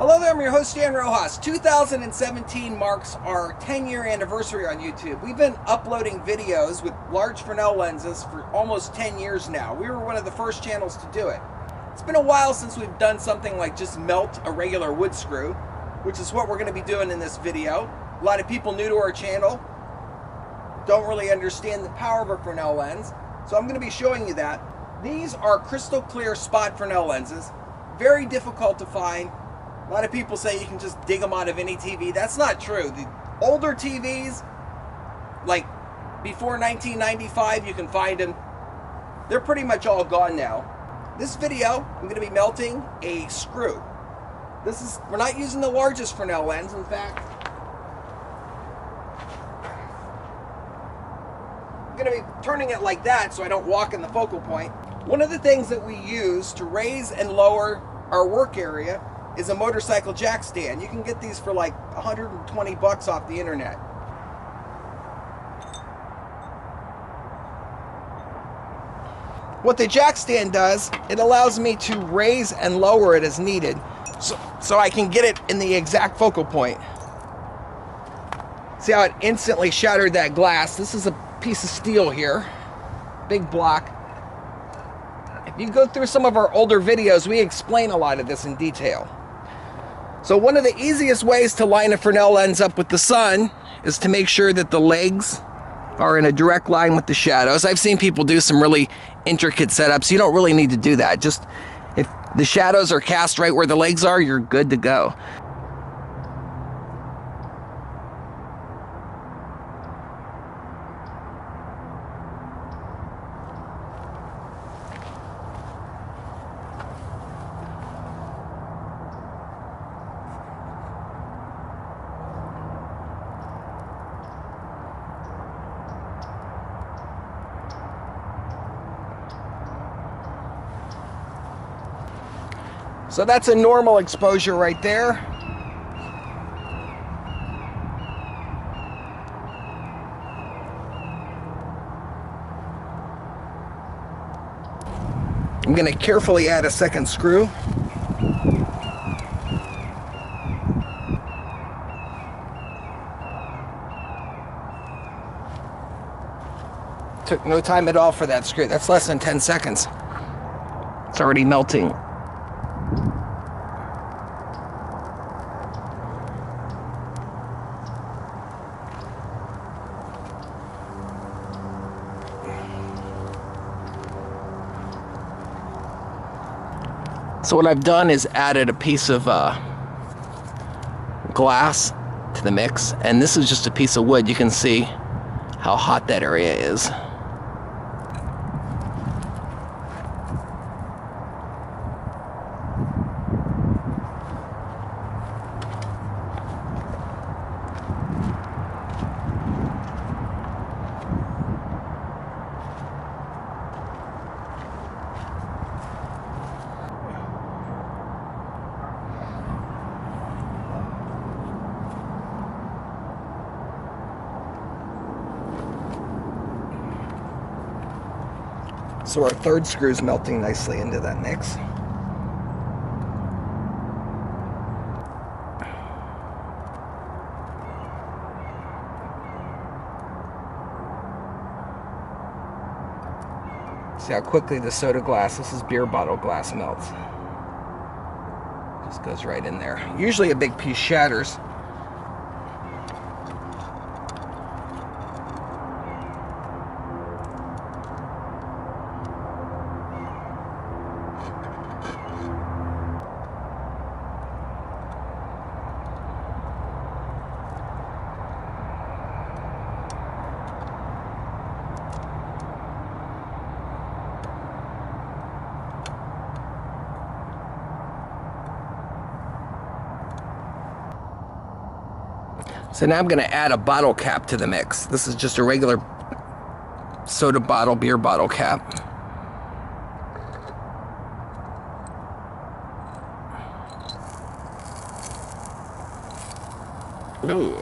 Hello there, I'm your host Jan Rojas. 2017 marks our 10-year anniversary on YouTube. We've been uploading videos with large Fresnel lenses for almost 10 years now. We were one of the first channels to do it. It's been a while since we've done something like just melt a regular wood screw, which is what we're going to be doing in this video. A lot of people new to our channel don't really understand the power of a Fresnel lens, so I'm going to be showing you that. These are crystal clear spot Fresnel lenses, very difficult to find. A lot of people say you can just dig them out of any TV. That's not true. The older TVs, like before 1995, you can find them. They're pretty much all gone now. This video, I'm going to be melting a screw. We're not using the largest Fresnel lens. In fact, I'm going to be turning it like that so I don't walk in the focal point. One of the things that we use to raise and lower our work area is a motorcycle jack stand. You can get these for like 120 bucks off the internet. What the jack stand does, it allows me to raise and lower it as needed, so I can get it in the exact focal point. See how it instantly shattered that glass? This is a piece of steel here, big block. If you go through some of our older videos, we explain a lot of this in detail. So one of the easiest ways to line a Fresnel lens up with the sun is to make sure that the legs are in a direct line with the shadows. I've seen people do some really intricate setups. You don't really need to do that. Just if the shadows are cast right where the legs are, you're good to go. So that's a normal exposure right there. I'm going to carefully add a second screw. Took no time at all for that screw. That's less than 10 seconds. It's already melting. So what I've done is added a piece of glass to the mix, and this is just a piece of wood. You can see how hot that area is. So our third screw is melting nicely into that mix. See how quickly the soda glass, this is beer bottle glass, melts. Just goes right in there. Usually a big piece shatters. So now I'm going to add a bottle cap to the mix. This is just a regular soda bottle, beer bottle cap. Ooh.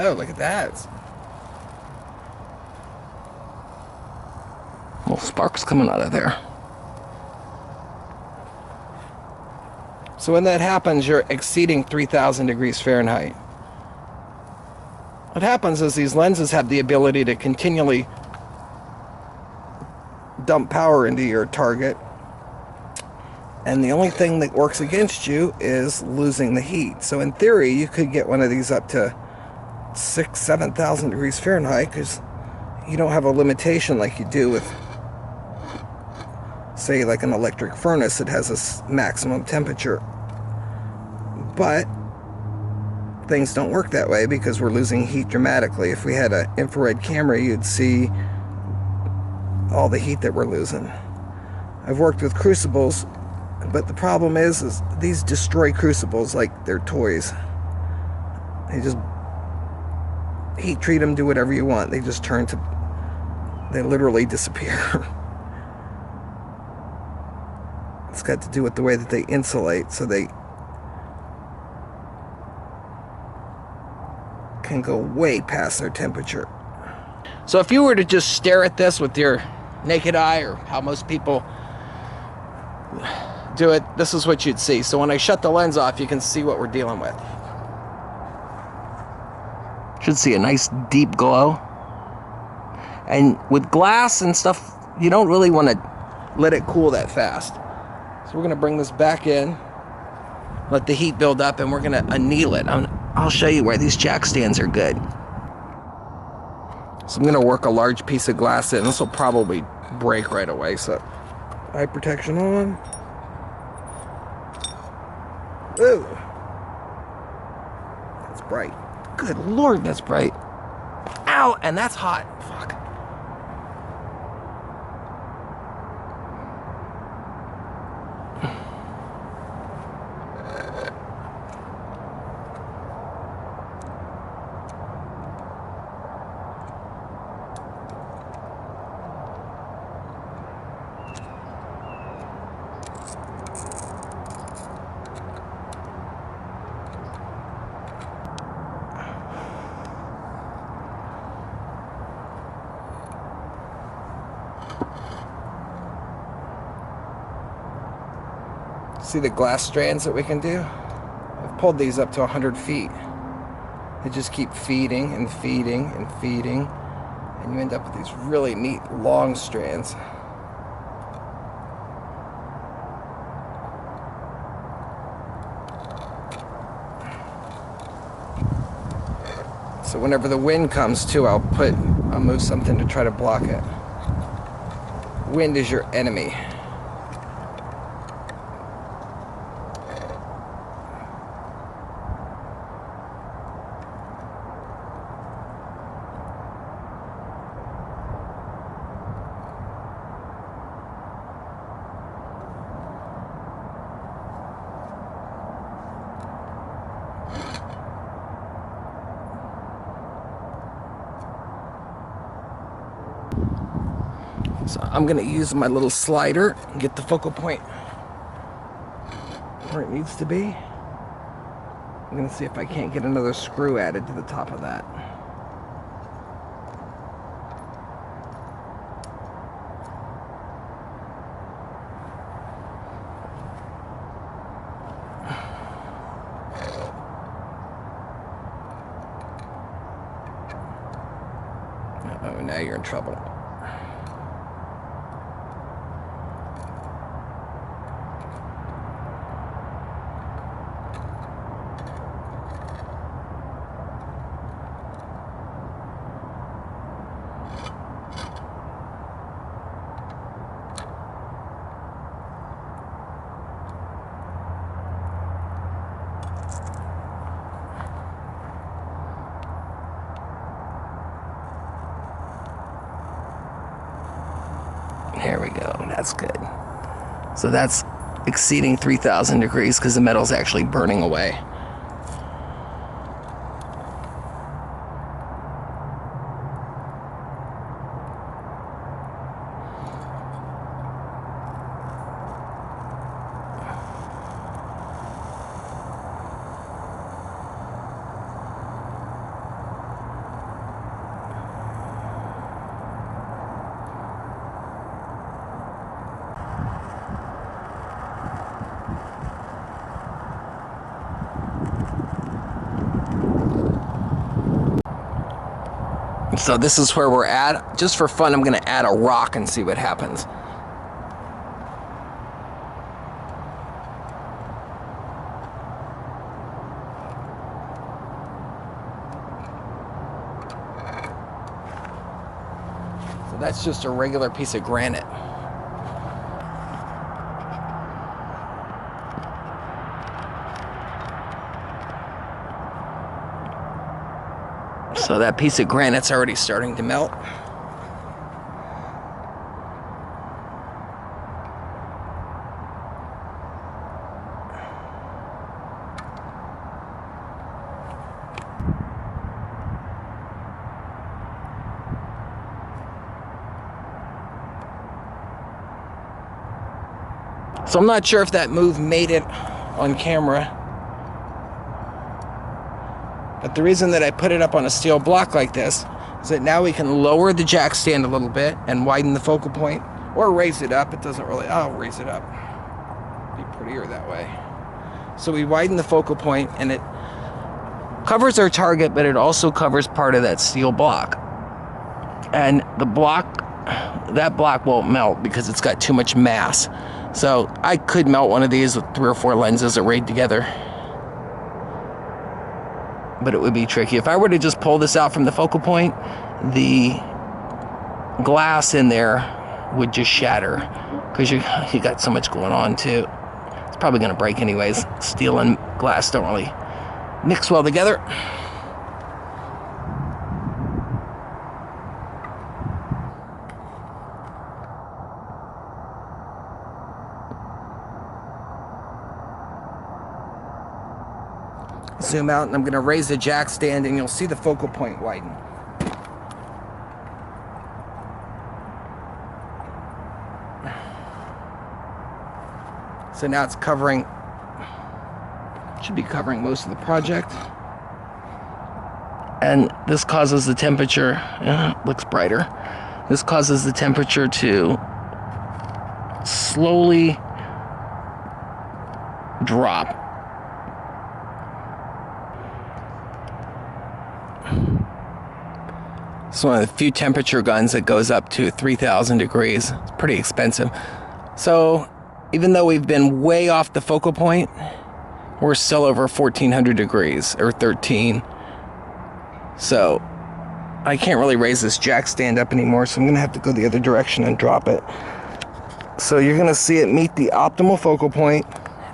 Oh, look at that. Little sparks coming out of there. So when that happens, you're exceeding 3,000 degrees Fahrenheit. What happens is these lenses have the ability to continually dump power into your target, and the only thing that works against you is losing the heat. So in theory, you could get one of these up to 6,000-7,000 degrees Fahrenheit, because you don't have a limitation like you do with, say, like an electric furnace that has a maximum temperature. But things don't work that way because we're losing heat dramatically. If we had an infrared camera, you'd see all the heat that we're losing. I've worked with crucibles, but the problem is these destroy crucibles like they're toys. They just heat treat them, do whatever you want. They just they literally disappear. It's got to do with the way that they insulate, so they can go way past their temperature. So if you were to just stare at this with your naked eye, or how most people do it, this is what you'd see. So when I shut the lens off, you can see what we're dealing with. Should see a nice deep glow. And with glass and stuff, you don't really want to let it cool that fast. So we're going to bring this back in, let the heat build up, and we're going to anneal it. I'll show you where these jack stands are good. So I'm going to work a large piece of glass in. This will probably break right away, so eye protection on. Ooh, that's bright. Good Lord, that's bright. Ow, and that's hot. Fuck. See the glass strands that we can do? I've pulled these up to 100 feet. They just keep feeding and feeding and feeding, and you end up with these really neat long strands. So whenever the wind comes too, I'll move something to try to block it. Wind is your enemy. So I'm going to use my little slider and get the focal point where it needs to be. I'm going to see if I can't get another screw added to the top of that. Oh, now you're in trouble. There we go, that's good. So that's exceeding 3,000 degrees because the metal's actually burning away. So this is where we're at. Just for fun, I'm gonna add a rock and see what happens. So that's just a regular piece of granite. So that piece of granite's already starting to melt. So I'm not sure if that move made it on camera. But the reason that I put it up on a steel block like this is that now we can lower the jack stand a little bit and widen the focal point, or raise it up. It doesn't really, I'll raise it up. Be prettier that way. So we widen the focal point and it covers our target, but it also covers part of that steel block. And the block, that block won't melt because it's got too much mass. So I could melt one of these with 3 or 4 lenses arrayed together, but it would be tricky. If I were to just pull this out from the focal point, the glass in there would just shatter because you got so much going on too. It's probably gonna break anyways. Steel and glass don't really mix well together. Zoom out and I'm going to raise the jack stand and you'll see the focal point widen. So now it's covering, should be covering most of the project. And this causes the temperature, looks brighter. This causes the temperature to slowly drop. It's one of the few temperature guns that goes up to 3,000 degrees. It's pretty expensive. So even though we've been way off the focal point, we're still over 1,400 degrees, or 13. So I can't really raise this jack stand up anymore, so I'm gonna have to go the other direction and drop it. So you're gonna see it meet the optimal focal point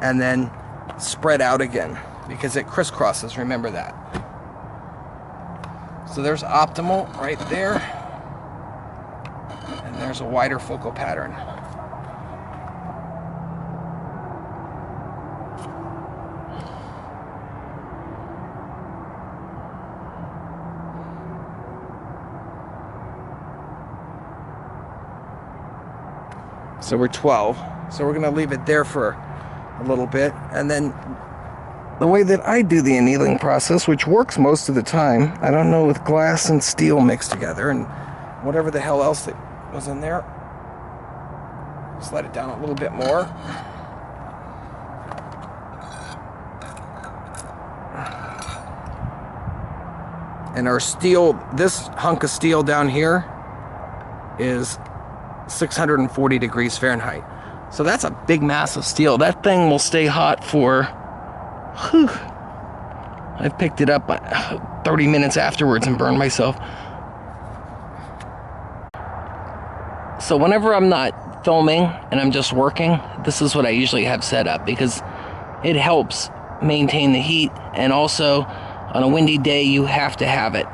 and then spread out again because it crisscrosses, remember that. So there's optimal right there, and there's a wider focal pattern. So we're 12, so we're gonna leave it there for a little bit, and then the way that I do the annealing process, which works most of the time, I don't know, with glass and steel mixed together and whatever the hell else that was in there. Just let it down a little bit more. And our steel, this hunk of steel down here is 640 degrees Fahrenheit. So that's a big mass of steel. That thing will stay hot for, I've picked it up 30 minutes afterwards and burned myself. So whenever I'm not filming and I'm just working, this is what I usually have set up because it helps maintain the heat, and also on a windy day you have to have it.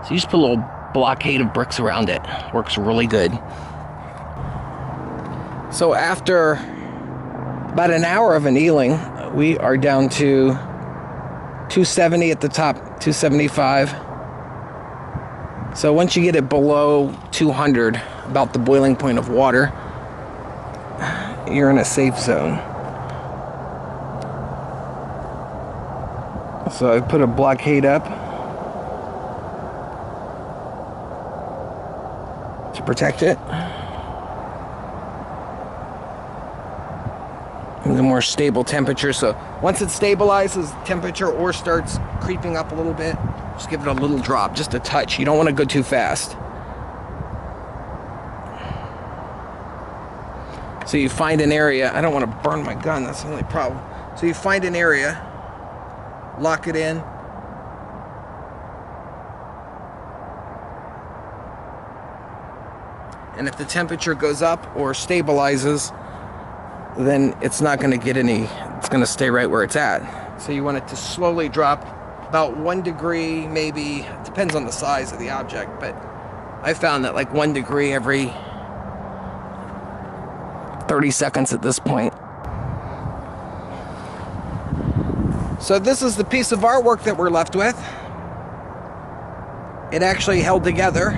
So you just put a little blockade of bricks around it. Works really good. So after about an hour of annealing, we are down to 270 at the top, 275. So once you get it below 200, about the boiling point of water, you're in a safe zone. So I put a blockade up to protect it. And the more stable temperature. So once it stabilizes temperature or starts creeping up a little bit, Just give it a little drop, just a touch. You don't want to go too fast. So you find an area. I don't want to burn my gun, that's the only problem. So you find an area, lock it in. And if the temperature goes up or stabilizes, then it's not going to get any, it's going to stay right where it's at. So you want it to slowly drop about 1 degree, maybe, it depends on the size of the object, but I found that like 1 degree every 30 seconds at this point. So this is the piece of artwork that we're left with. It actually held together.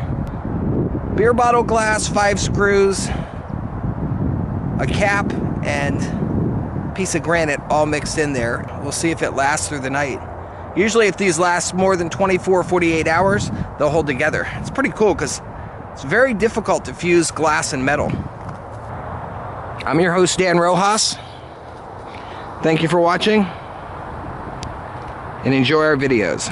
Beer bottle glass, 5 screws, a cap, and a piece of granite all mixed in there. We'll see if it lasts through the night. Usually if these last more than 24 or 48 hours, they'll hold together. It's pretty cool because it's very difficult to fuse glass and metal. I'm your host, Dan Rojas. Thank you for watching, and enjoy our videos.